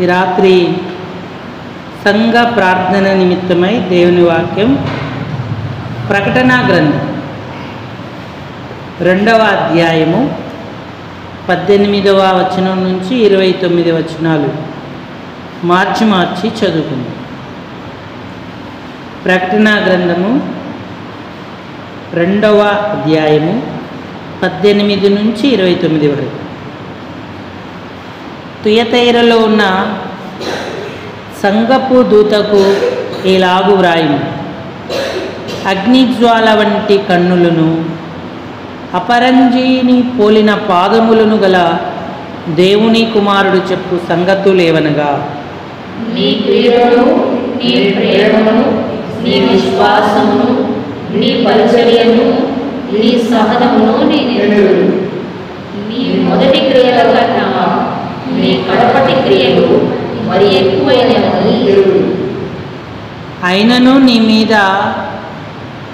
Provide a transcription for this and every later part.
ఈ రాత్రి సంఘ ప్రార్థన నిమిత్తమై దేవుని వాక్యం ప్రకటన గ్రంథం 2వ అధ్యాయము 18వ వచనం నుంచి 29 వచనాలు మార్చి చదువుకుందాం. ప్రకటన గ్రంథము 2వ అధ్యాయము 18 నుంచి 29 వరకు. తుయతైరలో ఉన్న సంఘపు దూతకు ఇలాగు వ్రాయుము: అగ్నిజ్వాల వంటి కన్నులను, అపరంజిని పోలిన పాదములను గల దేవుని కుమారుడు చెప్పు సంగతులేవనగా, నీ క్రియలను, నీ ప్రేమను, నీ విశ్వాసమును, నీ పరిచర్యను, నీ సహనమును నేను ఎరుగుదును. నీ మొదటి క్రియల కన్నా నీ కడపటి క్రియలు మరి ఎక్కువైనవని ఎరుగుదును. అయినను నీ మీద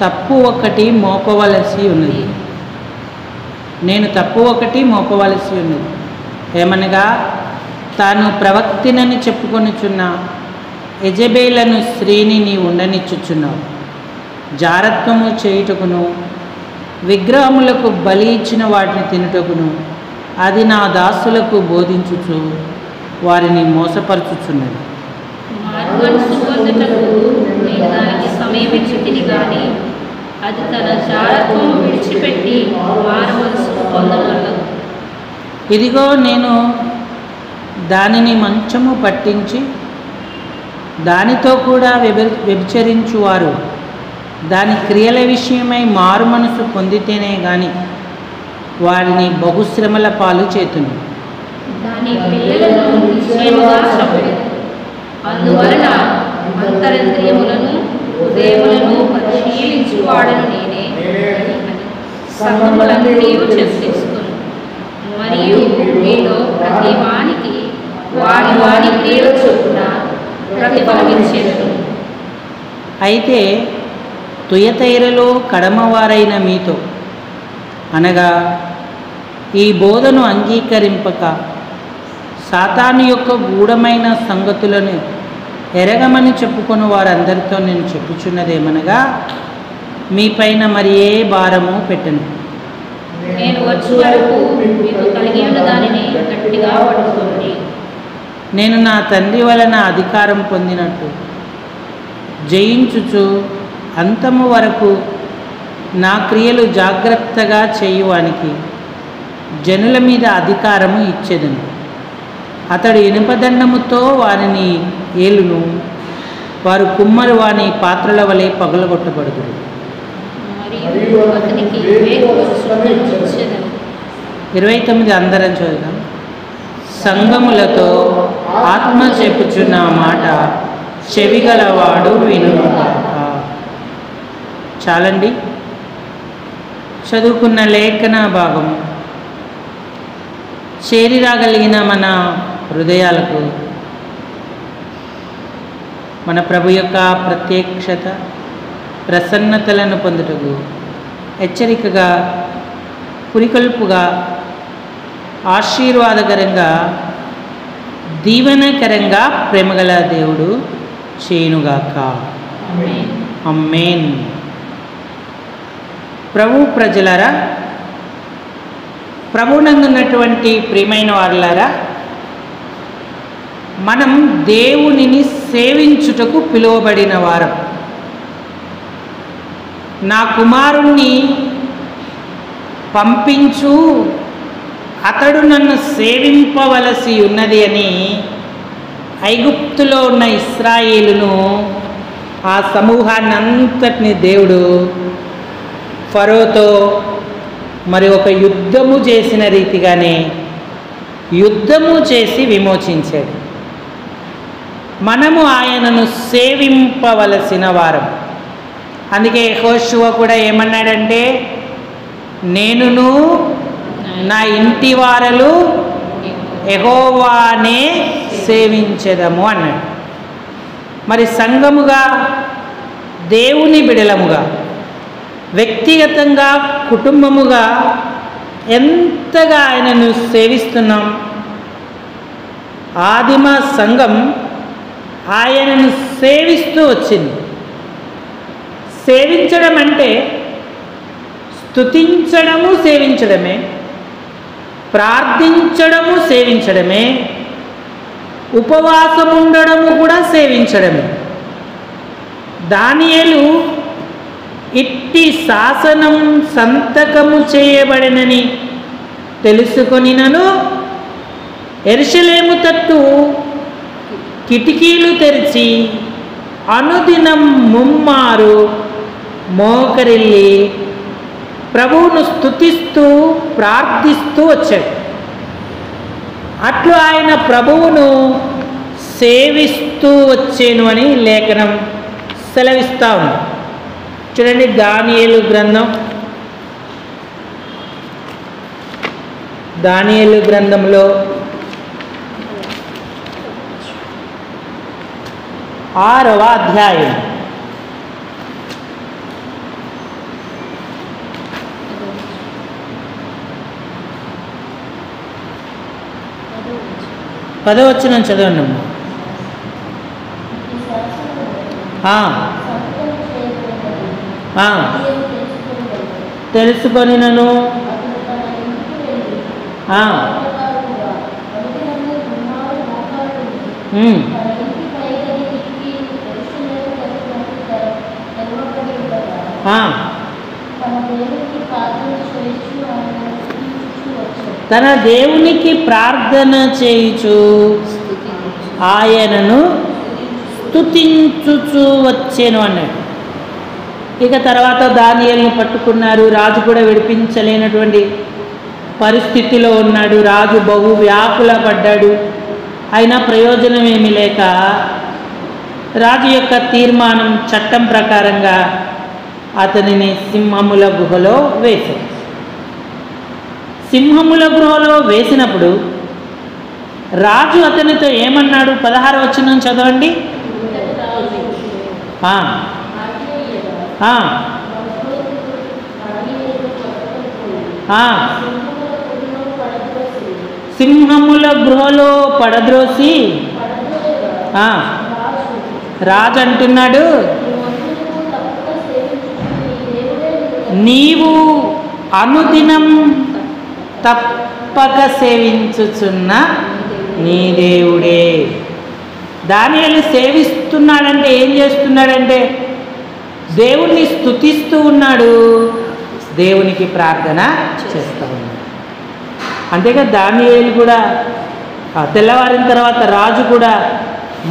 తప్పు ఒకటి మోపవలసి ఉన్నది. నేను తప్పు ఒకటి మోపవలసి ఉన్నది. ఏమనగా, తాను ప్రవక్తినని చెప్పుకొనుచున్న యెజబెలను స్త్రీని నీ ఉండనిచ్చుచున్నావు. జారత్వము చేయుటకును, విగ్రహములకు బలి ఇచ్చిన వాటిని తినుటకును అది నా దాసులకు బోధించుచు వారిని మోసపరచుచున్నది. మార్గమనసు పొందుటకు నేను దానికి సమయం ఇచ్చితిని గాని అది తన జారత్వము విడిచిపెట్టి మారుమనసు పొందగలదు. ఇదిగో నేను దానిని మంచము పట్టించి దానితో కూడా వ్యభిచరించువారు దాని క్రియల విషయమై మారు మనసు పొందితేనే గాని వారిని బహుశ్రమల పాలు చేతును. దాని పిల్లలను నిశ్చయముగా చంపెను. అందువలన అంతరింద్రియములను హృదయములను పరిశీలించువాడను నేనే సంగములన్నీ చర్చిస్తున్నాను. మరియు మీలో ప్రతి వానికి వాని క్రియల చొప్పున ప్రతిఫలమిచ్చేదను. అయితే తుయతైరలో కడమవారైన మీతో, అనగా ఈ బోధను అంగీకరింపక సాతాను యొక్క గూఢమైన సంగతులను ఎరగమని చెప్పుకొని వారందరితో నేను చెప్పుచున్నదేమనగా, మీ పైన మరి ఏ భారము పెట్టను. నేను వచ్చే వరకు మీకు కలిగి ఉన్న దానిని గట్టిగా పట్టుకోండి. నేను నా తండ్రి వలన అధికారం పొందినట్టు జయించుచు అంతము వరకు నా క్రియలు జాగ్రత్తగా చేయువానికి జనుల మీద అధికారము ఇచ్చేదను. అతడు ఇనుపదండముతో వారిని ఏలును, వారు కుమ్మరి వాని పాత్రల వలె పగలగొట్టబడుదురు. మరియు అతనికి 29 అందరం చదువుదాం. సంఘములతో ఆత్మ చెప్పుచున్న మాట చెవిగలవాడు వినుగాక. చాలండి. చదువుకున్న లేఖన భాగం చేరిరాగలిగిన మన హృదయాలకు మన ప్రభు యొక్క ప్రత్యక్షత ప్రసన్నతలను పొందుటకు హెచ్చరికగా, పురికొల్పుగా, ఆశీర్వాదకరంగా, దీవెనకరంగా ప్రేమగల దేవుడు చేయునుగాక. ఆమేన్. ప్రభు ప్రజలారా, ప్రభునందున్నటువంటి ప్రియమైన వారులారా, మనం దేవునిని సేవించుటకు పిలువబడిన వారం. నా కుమారుణ్ణి పంపించు, అతడు నన్ను సేవింపవలసి ఉన్నది అని ఐగుప్తులో ఉన్న ఇశ్రాయేలును, ఆ సమూహాన్ని అంతటిని దేవుడు ఫరోతో మరి ఒక యుద్ధము చేసిన రీతిగానే యుద్ధము చేసి విమోచించాడు. మనము ఆయనను సేవింపవలసిన వారం. అందుకే యెహోషువ కూడా ఏమన్నాడంటే, నేనును నా ఇంటి వారలు యెహోవానే సేవించెదము అన్నాడు. మరి సంఘముగా, దేవుని బిడలముగా, వ్యక్తిగతంగా, కుటుంబముగా ఎంతగా ఆయనను సేవిస్తున్నాం. ఆదిమ సంఘం ఆయనను సేవిస్తూ వచ్చింది. సేవించడం అంటే స్తుతించడము సేవించడమే, ప్రార్థించడము సేవించడమే, ఉపవాసం ఉండడము కూడా సేవించడమే. దానియేలు ఇట్టి శాసనం సంతకము చేయబడినని తెలుసుకొనినను యెరూషలేము తట్టు కిటికీలు తెరిచి అనుదినం ముమ్మారు మోకరిల్లి ప్రభువును స్తుతిస్తూ ప్రార్థిస్తూ వచ్చాడు. అట్లు ఆయన ప్రభువును సేవిస్తూ వచ్చేను అని లేఖనం సెలవిస్తూ ఉంది. చూడండి, దానియేలు గ్రంథం, దానియేలు గ్రంథంలో 6వ అధ్యాయం 10వ వచనం చదవండి. తెలుసుకొని నన్ను తన దేవునికి ప్రార్థన చేయుచు ఆయనను స్తుతించుచు వచ్చేను అన్నాడు. ఇక తర్వాత దానియేలును పట్టుకున్నారు. రాజు కూడా విడిపించలేనటువంటి పరిస్థితిలో ఉన్నాడు. రాజు బహు వ్యాకుల పడ్డాడు. అయినా ప్రయోజనం ఏమీ లేక రాజు యొక్క తీర్మానం చట్టం ప్రకారంగా అతనిని సింహముల గుహలో వేశారు. సింహముల గుహలో వేసినప్పుడు రాజు అతనితో ఏమన్నాడు? 16వ వచనం చదవండి. సింహముల గృహలో పడద్రోసి రాజు అంటున్నాడు, నీవు అనుదినం తప్పక సేవించుచున్న నీ దేవుడే. దానియేలు సేవిస్తున్నాడంటే ఏం చేస్తున్నాడంటే దేవుణ్ణి స్తుతిస్తూ ఉన్నాడు, దేవునికి ప్రార్థన చేస్తూ ఉన్నాడు. అంతేగా దానియేలు కూడా తెల్లవారిన తర్వాత రాజు కూడా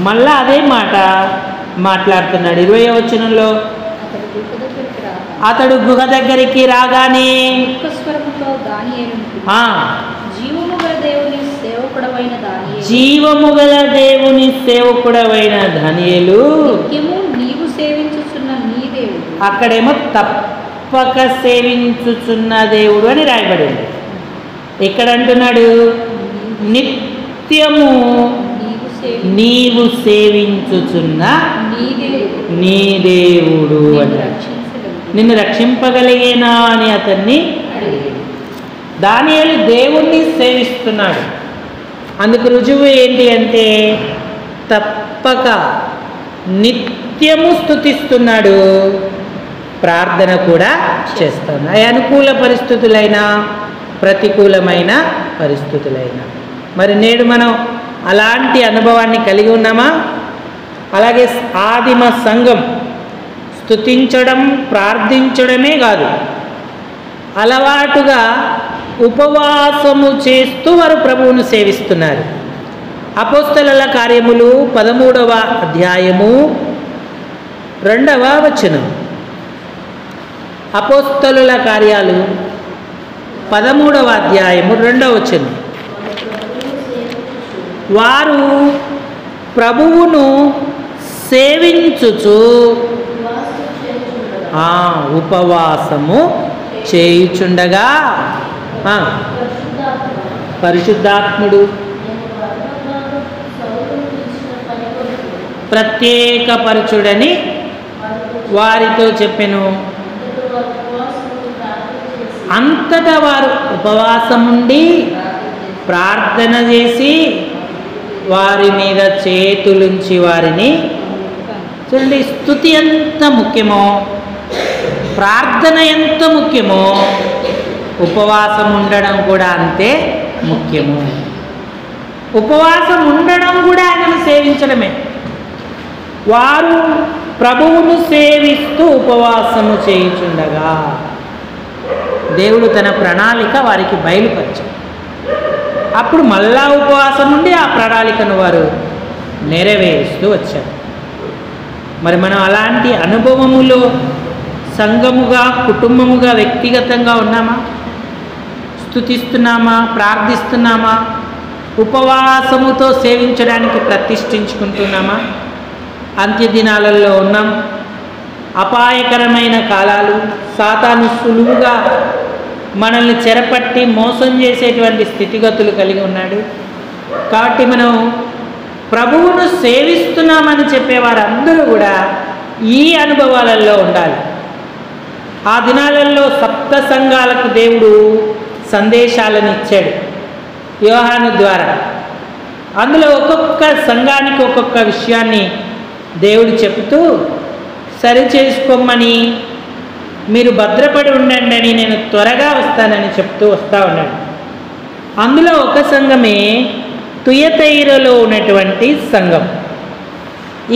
మళ్ళా అదే మాట మాట్లాడుతున్నాడు. 20వ వచనంలో అతడు గుహ దగ్గరికి రాగానే జీవము గల దేవుని సేవకుడవైన దానియేలు, అక్కడేమో తప్పక సేవించుచున్న దేవుడు అని రాయబడింది. ఇక్కడ అంటున్నాడు నిత్యము నీవు సేవించుచున్న నీ దేవుడు అంటే నిన్ను రక్షింపగలిగేనా అని అతన్ని అడిగాడు. దానియేలు దేవుణ్ణి సేవిస్తున్నాడు. అందుకు రుజువు ఏంటి అంటే తప్పక నిత్యము స్తుతిస్తున్నాడు, ప్రార్థన కూడా చేస్తున్నాడు. అనుకూల పరిస్థితులైనా ప్రతికూలమైన పరిస్థితులైనా. మరి నేడు మనం అలాంటి అనుభవాన్ని కలిగి ఉన్నామా? అలాగే ఆదిమ సంఘం స్తుతించడం ప్రార్థించడమే కాదు, అలవాటుగా ఉపవాసము చేస్తూ వారు ప్రభువును సేవిస్తున్నారు. అపోస్తలుల కార్యములు 13వ అధ్యాయము 2వ వచనం. అపోస్తలుల కార్యాలు 13వ అధ్యాయము 2వ వచనం. వారు ప్రభువును సేవించుచు ఉపవాసము చేయుచుండగా పరిశుద్ధాత్ముడు ప్రత్యేకపరచుడని వారితో చెప్పెను. అంతటా వారు ఉపవాసముండి ప్రార్థన చేసి వారి మీద చేతులుంచి వారిని చూడండి. స్తుతి ఎంత ముఖ్యమో, ప్రార్థన ఎంత ముఖ్యమో, ఉపవాసం ఉండడం కూడా అంతే ముఖ్యము. ఉపవాసం ఉండడం కూడా ఆయనను సేవించడమే. వారు ప్రభువును సేవిస్తూ ఉపవాసము చేయుచుండగా దేవుడు తన ప్రణాళిక వారికి బయలుపరిచాడు. అప్పుడు మళ్ళా ఉపవాసం ఉండి ఆ ప్రణాళికను వారు నెరవేరుస్తూ వచ్చారు. మరి మనం అలాంటి అనుభవములో సంఘముగా, కుటుంబముగా, వ్యక్తిగతంగా ఉన్నామా? స్తుతిస్తున్నామా? ప్రార్థిస్తున్నామా? ఉపవాసముతో సేవించడానికి ప్రతిష్ఠించుకుంటున్నామా? అంత్యదినాలలో ఉన్నాం. అపాయకరమైన కాలాలు, సాతాను సులువుగా మనల్ని చెరపట్టి మోసం చేసేటువంటి స్థితిగతులు కలిగి ఉన్నాడు. కాబట్టి మనం ప్రభువును సేవిస్తున్నామని చెప్పేవారందరూ కూడా ఈ అనుభవాలలో ఉండాలి. ఆ దినాలలో సప్త సంఘాలకు దేవుడు సందేశాలను ఇచ్చాడు యోహాను ద్వారా. అందులో ఒక్కొక్క సంఘానికి ఒక్కొక్క విషయాన్ని దేవుడు చెబుతూ సరి చేసుకోమని, మీరు భద్రపడి ఉండండి అని, నేను త్వరగా వస్తానని చెప్తూ వస్తూ ఉన్నాడు. అందులో ఒక సంఘమే తుయతైరలో ఉన్నటువంటి సంఘం.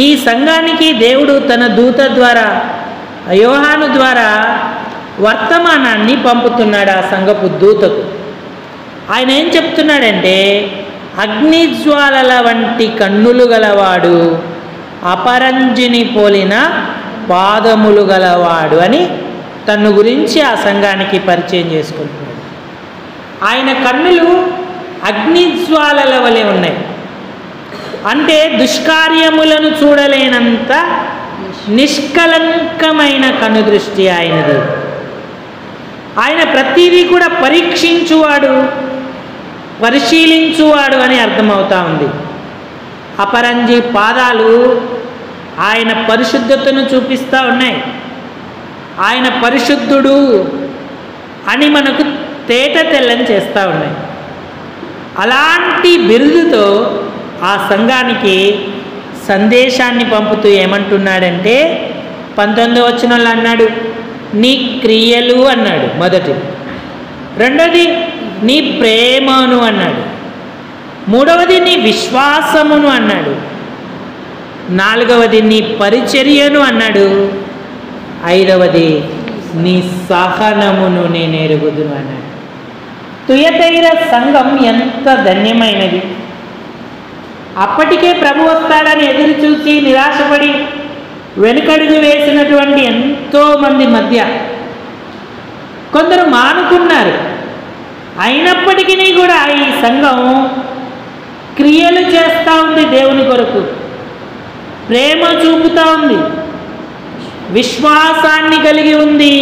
ఈ సంఘానికి దేవుడు తన దూత ద్వారా, యోహాను ద్వారా వర్తమానాన్ని పంపుతున్నాడు ఆ సంఘపు దూతకు. ఆయన ఏం చెప్తున్నాడంటే, అగ్నిజ్వాలల వంటి కన్నులు గలవాడు, అపరంజిని పోలిన పాదములు గలవాడు అని తన గురించి ఆ సంఘానికి పరిచయం చేసుకుంటున్నాడు. ఆయన కన్నులు అగ్నిజ్వాలల వలె ఉన్నాయి. అంటే దుష్కార్యములను చూడలేనంత నిష్కలంకమైన కనుదృష్టి ఆయనది. ఆయన ప్రతిదీ కూడా పరీక్షించువాడు, పరిశీలించువాడు అని అర్థమవుతా ఉంది. అపరంజి పాదాలు ఆయన పరిశుద్ధతను చూపిస్తూ ఉన్నాయి. ఆయన పరిశుద్ధుడు అని మనకు తేట తెల్లని చేస్తూ ఉన్నాయి. అలాంటి బిరుదుతో ఆ సంఘానికి సందేశాన్ని పంపుతూ ఏమంటున్నాడంటే, 19వ వచనంలో అన్నాడు, నీ క్రియలు అన్నాడు మొదటి. రెండోది నీ ప్రేమను అన్నాడు. మూడవది నీ విశ్వాసమును అన్నాడు. నాలుగవది నీ పరిచర్యను అన్నాడు. ఐదవది నీ సహనమును నేను ఎరుగుదును అన్నాడు. తుయతైర సంఘం ఎంత ధన్యమైనది. అప్పటికే ప్రభు వస్తాడని ఎదురు చూసి నిరాశపడి వెనుకడుగు వేసినటువంటి ఎంతోమంది మధ్య కొందరు మానుకున్నారు. అయినప్పటికీ కూడా ఈ సంఘం క్రియలు చేస్తూ ఉంది, దేవుని కొరకు ప్రేమ చూపుతూ ఉంది, విశ్వాసాన్ని కలిగి ఉంది,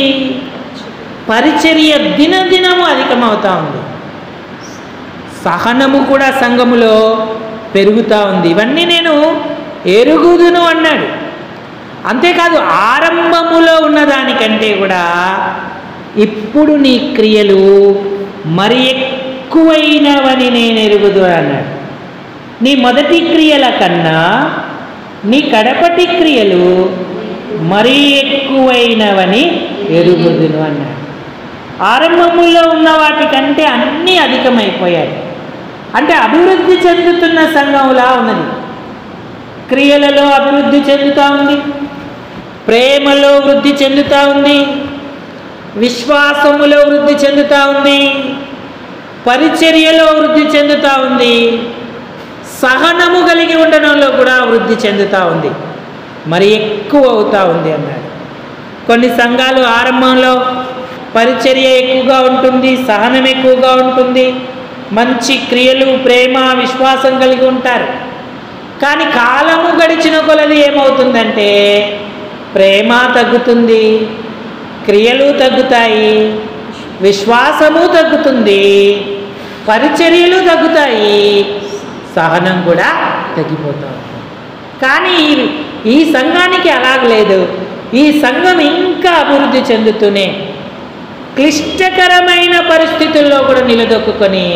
పరిచర్య దినదినము అధికమవుతూ ఉంది, సహనము కూడా సంఘములో పెరుగుతూ ఉంది. ఇవన్నీ నేను ఎరుగుదును అన్నాడు. అంతేకాదు, ఆరంభములో ఉన్నదానికంటే కూడా ఇప్పుడు నీ క్రియలు మరి ఎక్కువైనవని నేను ఎరుగుదు అన్నాడు. నీ మొదటి క్రియల కన్నా నీ కడపటి క్రియలు మరీ ఎక్కువైనవని ఎరుగుదును అన్నాడు. ఆరంభములో ఉన్న వాటికంటే అన్నీ అధికమైపోయాయి. అంటే అభివృద్ధి చెందుతున్న సంఘంలా ఉన్నది. క్రియలలో అభివృద్ధి చెందుతూ ఉంది, ప్రేమలో వృద్ధి చెందుతూ ఉంది, విశ్వాసములో వృద్ధి చెందుతూ ఉంది, పరిచర్యలో వృద్ధి చెందుతూ ఉంది, సహనము కలిగి ఉండడంలో కూడా వృద్ధి చెందుతూ ఉంది, మరి ఎక్కువ అవుతూ ఉంది అన్నాడు. కొన్ని సంఘాలు ఆరంభంలో పరిచర్య ఎక్కువగా ఉంటుంది, సహనం ఎక్కువగా ఉంటుంది, మంచి క్రియలు, ప్రేమ, విశ్వాసం కలిగి ఉంటారు. కానీ కాలము గడిచిన కొలది ఏమవుతుందంటే ప్రేమ తగ్గుతుంది, క్రియలు తగ్గుతాయి, విశ్వాసము తగ్గుతుంది, పరిచర్యలు తగ్గుతాయి, సహనం కూడా తగ్గిపోతూ ఉంటుంది. కానీ ఈ సంఘానికి అలాగలేదు. ఈ సంఘం ఇంకా అభివృద్ధి చెందుతూనే క్లిష్టకరమైన పరిస్థితుల్లో కూడా నిలదొక్కుని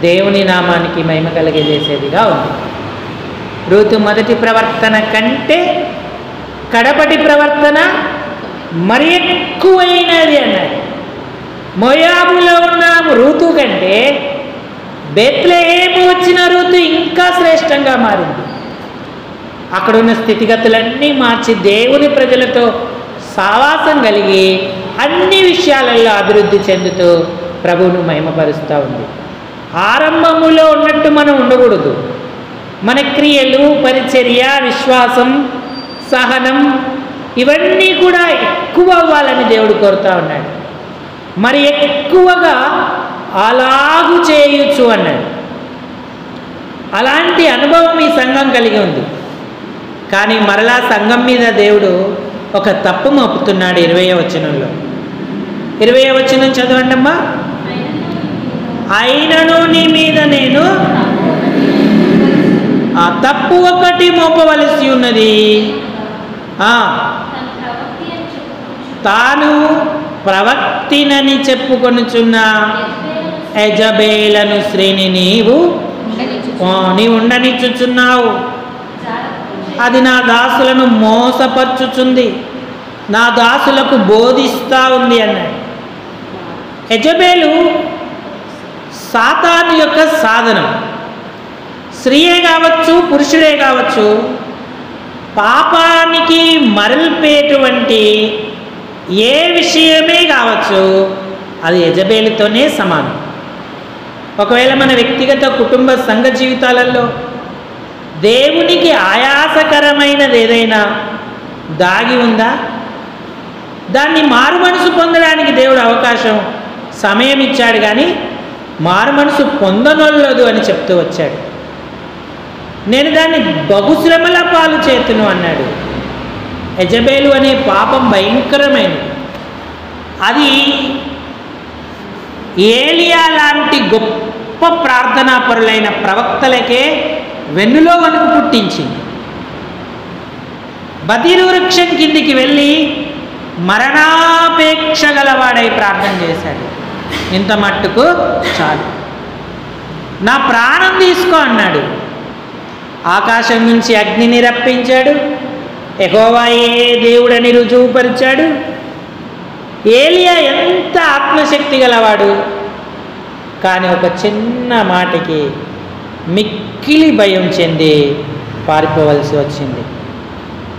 దేవుని నామానికి మహిమ కలిగజేసేదిగా ఉంది. రూతు మొదటి ప్రవర్తన కంటే కడపటి ప్రవర్తన మరి ఎక్కువైనది అన్నాడు. మోయాబులో ఉన్న రూతు కంటే బెత్లెహేము వచ్చిన రూతు ఇంకా శ్రేష్టంగా మారింది. అక్కడున్న స్థితిగతులన్నీ మార్చి దేవుని ప్రజలతో సావాసం కలిగి అన్ని విషయాలలో అభివృద్ధి చెందుతూ ప్రభువును మహిమపరుస్తూ ఉంది. ఆరంభములో ఉన్నట్టు మనం ఉండకూడదు. మన క్రియలు, పరిచర్య, విశ్వాసం, సహనం ఇవన్నీ కూడా ఎక్కువ అవ్వాలని దేవుడు కోరుతూ ఉన్నాడు. మరి ఎక్కువగా అలాగు చేయొచ్చు అన్నాడు. అలాంటి అనుభవం ఈ సంఘం కలిగి ఉంది. కానీ మరలా సంఘం మీద దేవుడు ఒక తప్పు మోపుతున్నాడు. 20వ వచనంలో. 20వ వచనం చదవండి అమ్మా. అయినను నీ మీద నేను ఆ తప్పు ఒకటి మోపవలసి ఉన్నది. తాను ప్రవక్తినని చెప్పుకొనుచున్న యెజబేలను శ్రేణి నీవు ఉండనిచ్చుచున్నావు. అది నా దాసులను మోసపరుచుచుంది, నా దాసులకు బోధిస్తూ ఉంది అన్నాడు. యెజబేలు సాతాను యొక్క సాధనం. స్త్రీయే కావచ్చు, పురుషుడే కావచ్చు, పాపానికి మరల్పేటువంటి ఏ విషయమే కావచ్చు, అది యెజబేలుతోనే సమానం. ఒకవేళ మన వ్యక్తిగత కుటుంబ సంఘ జీవితాలలో దేవునికి ఆయాసకరమైనది ఏదైనా దాగి ఉందా? దాన్ని మారు మనసు పొందడానికి దేవుడు అవకాశం, సమయం ఇచ్చాడు. కానీ మారు మనసు పొందనొల్లదు అని చెప్తూ వచ్చాడు. నేను దాన్ని బహుశ్రమల పాలు చేతును అన్నాడు. యెజబేలు అనే పాపం భయంకరమైనది. అది ఏలియా లాంటి గొప్ప ప్రార్థనాపరులైన ప్రవక్తలకే వెన్నులో వణుకు పుట్టించింది. బదిరు వృక్షం కిందికి వెళ్ళి మరణాపేక్ష గలవాడై ప్రార్థన చేశాడు. ఇంత మట్టుకు చాలు, నా ప్రాణం తీసుకో అన్నాడు. ఆకాశం నుంచి అగ్నిని రప్పించాడు. యెహోవాయే దేవుడని రుజువుపరిచాడు. ఏలియా ఎంత ఆత్మశక్తి గలవాడు, కానీ ఒక చిన్న మాటకి మిక్కిలి భయం చెంది పారిపోవలసి వచ్చింది.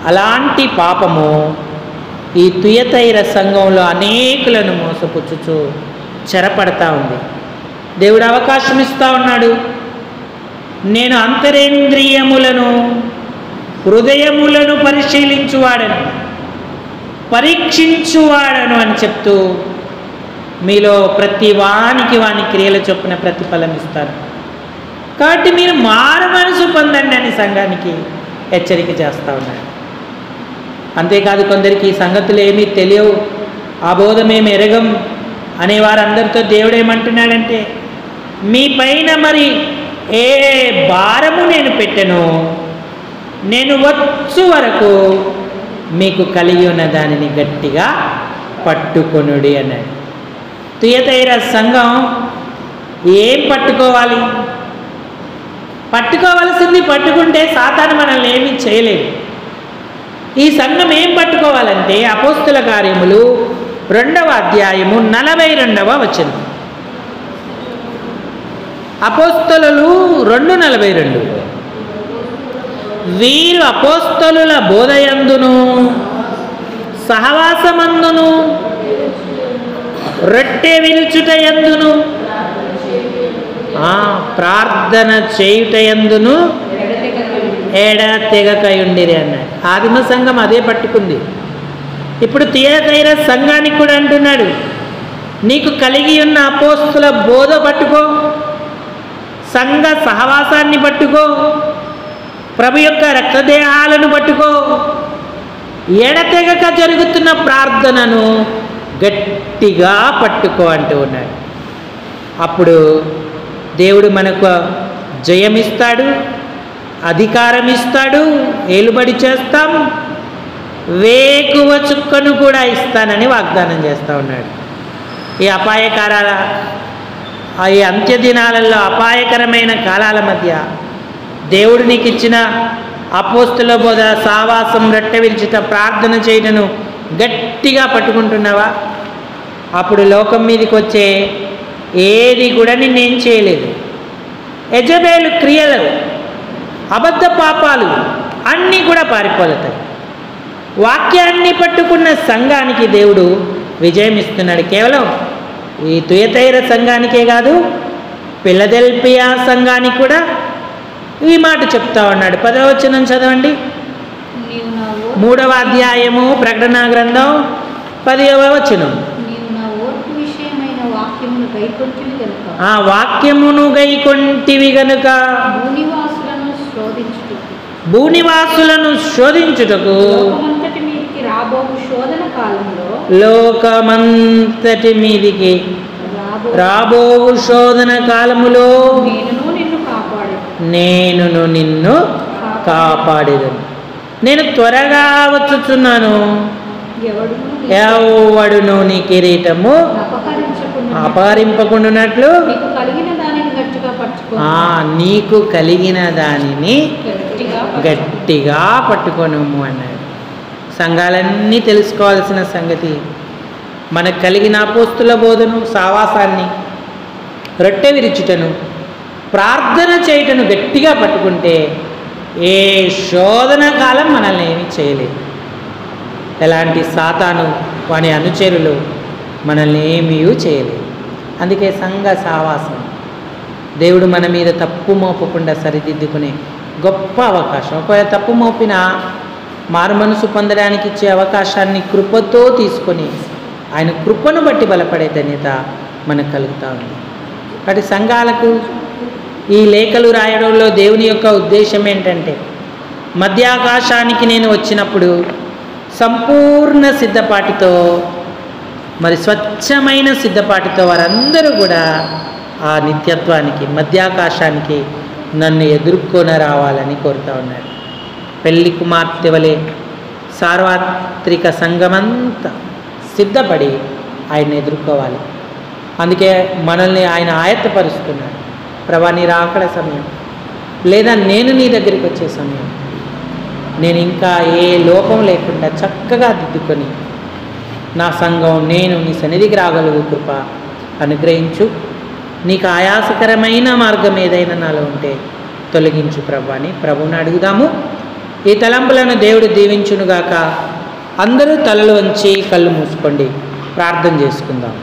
అలాంటి పాపము ఈ తుయతైర సంఘంలో అనేకులను మోసపుచ్చుచు చెరపడతా ఉంది. దేవుడు అవకాశం ఇస్తూ ఉన్నాడు. నేను అంతరేంద్రియములను హృదయములను పరిశీలించువాడను, పరీక్షించువాడను అని చెప్తూ మీలో ప్రతి వానికి వాని క్రియల చొప్పున ప్రతిఫలం ఇస్తాను. కాబట్టి మీరు మారు మనసు పొందండి అని సంఘానికి హెచ్చరిక చేస్తూ ఉన్నాడు. అంతేకాదు, కొందరికి ఈ సంగతులు ఏమీ తెలియవు, ఆ బోధమేమి ఎరగం అనేవారందరితో దేవుడు ఏమంటున్నాడంటే, మీ పైన మరి ఏ భారము నేను పెట్టను, నేను వచ్చు వరకు మీకు కలిగి ఉన్న దానిని గట్టిగా పట్టుకొనుడి అన్నాడు. తుయతైర సంఘం ఏం పట్టుకోవాలి? పట్టుకోవలసింది పట్టుకుంటే సాతాను మనల్ని ఏమీ చేయలేదు. ఈ సంఘం ఏం పట్టుకోవాలంటే అపోస్తుల కార్యములు 2వ అధ్యాయము 42వ వచనం. అపోస్తలులు 2:42. వీరు అపోస్తలుల బోధయందును సహవాసమందును రొట్టె విరుచుటయందును ప్రార్థన చేయుటయందును ఎడతెగకయుండిరి అన్నాడు. ఆదిమ సంఘం అదే పట్టుకుంది. ఇప్పుడు తుయతైర సంఘానికి కూడా అంటున్నాడు, నీకు కలిగి ఉన్న అపోస్తుల బోధ పట్టుకో, సంఘ సహవాసాన్ని పట్టుకో, ప్రభు యొక్క రక్తదేహాలను పట్టుకో, ఎడతెగక జరుగుతున్న ప్రార్థనను గట్టిగా పట్టుకో అంటూ ఉన్నాడు. అప్పుడు దేవుడు మనకు జయమిస్తాడు, అధికారం ఇస్తాడు, ఏలుబడి చేస్తాం, వేకువ చుక్కను కూడా ఇస్తానని వాగ్దానం చేస్తూ ఉన్నాడు. ఈ ఈ అంత్య దినాలలో అపాయకరమైన కాలాల మధ్య దేవుడు నీకు ఇచ్చిన అపోస్తుల బోధ, సావాసం, రట్టెవిల్చుట, ప్రార్థన చేయటను గట్టిగా పట్టుకుంటున్నావా? అప్పుడు లోకం మీదకి వచ్చే ఏది కూడా నిన్నేం చేయలేదు. యెజబెలు క్రియలు, అబద్ధ పాపాలు అన్నీ కూడా పారిపోతాయి. వాక్యాన్ని పట్టుకున్న సంఘానికి దేవుడు విజయం ఇస్తున్నాడు. కేవలం ఈ తుయతైర సంఘానికే కాదు, ఫిలదెల్ఫియా సంఘానికి కూడా ఈ మాట చెప్తా ఉన్నాడు. 10వ వచనం చదవండి. నీవు నా 3వ అధ్యాయము ప్రకటన గ్రంథం 10వ వచనం. నీవు నా ఓర్పు విషయమైన వాక్యమును గైకొంటివి గనుక ఆ వాక్యమును గైకొంటివి గనుక భూనివాసులను శోధించుటకు లోకమంతటి మీదికి రాబోవు శోధన కాలంలో లోకమంతటి మీదికి రాబోవు శోధన కాలములో నేనును నిన్ను కాపాడేదను. నేను త్వరగా వచ్చుచున్నాను. ఎవడును నీ కిరీటము అపహరింపకుండానట్లు నీకు కలిగిన దానిని గట్టిగా పట్టుకొనుము అన్నాడు. సంఘాలన్నీ తెలుసుకోవాల్సిన సంగతి, మనకు కలిగిన అపోస్తుల బోధను, సావాసాన్ని, రొట్టె విరుచుటను, ప్రార్థన చేయటను గట్టిగా పట్టుకుంటే ఏ శోధన కాలం మనల్ని ఏమీ చేయలేదు. ఎలాంటి సాతాను వాని అనుచరులు మనల్ని ఏమీ చేయలేదు. అందుకే సంఘ సావాసం దేవుడు మన మీద తప్పు మోపకుండా సరిదిద్దుకునే గొప్ప అవకాశం. ఒకవేళ తప్పు మోపిన మారు మనసు పొందడానికి ఇచ్చే అవకాశాన్ని కృపతో తీసుకొని ఆయన కృపను బట్టి బలపడే ధన్యత మనకు కలుగుతూ ఉంది. కాబట్టి సంఘాలకు ఈ లేఖలు రాయడంలో దేవుని యొక్క ఉద్దేశం ఏంటంటే, మధ్యాకాశానికి నేను వచ్చినప్పుడు సంపూర్ణ సిద్ధపాటితో, మరి స్వచ్ఛమైన సిద్ధపాటితో వారందరూ కూడా ఆ నిత్యత్వానికి, మధ్యాకాశానికి నన్ను ఎదుర్కొని రావాలని కోరుతూ ఉన్నాడు. పెళ్లి కుమార్తె వలె సార్వత్రిక సంఘమంతా సిద్ధపడి ఆయన ఎదుర్కోవాలి. అందుకే మనల్ని ఆయన ఆయత్తపరుస్తున్నాడు. ప్రభా, నీ రాకడ సమయం, లేదా నేను నీ దగ్గరికి వచ్చే సమయం, నేను ఇంకా ఏ లోపం లేకుండా చక్కగా దిద్దుకొని నా సంఘం, నేను నీ సన్నిధికి రాగలుగు కృప అనుగ్రహించు. నీకు ఆయాసకరమైన మార్గం ఏదైనా నాలో ఉంటే తొలగించు ప్రభా అని ప్రభువుని అడుగుదాము. ఈ తలంపులను దేవుడు దీవించునుగాక. అందరూ తలలు వంచి కళ్ళు మూసుకోండి, ప్రార్థన చేసుకుందాం.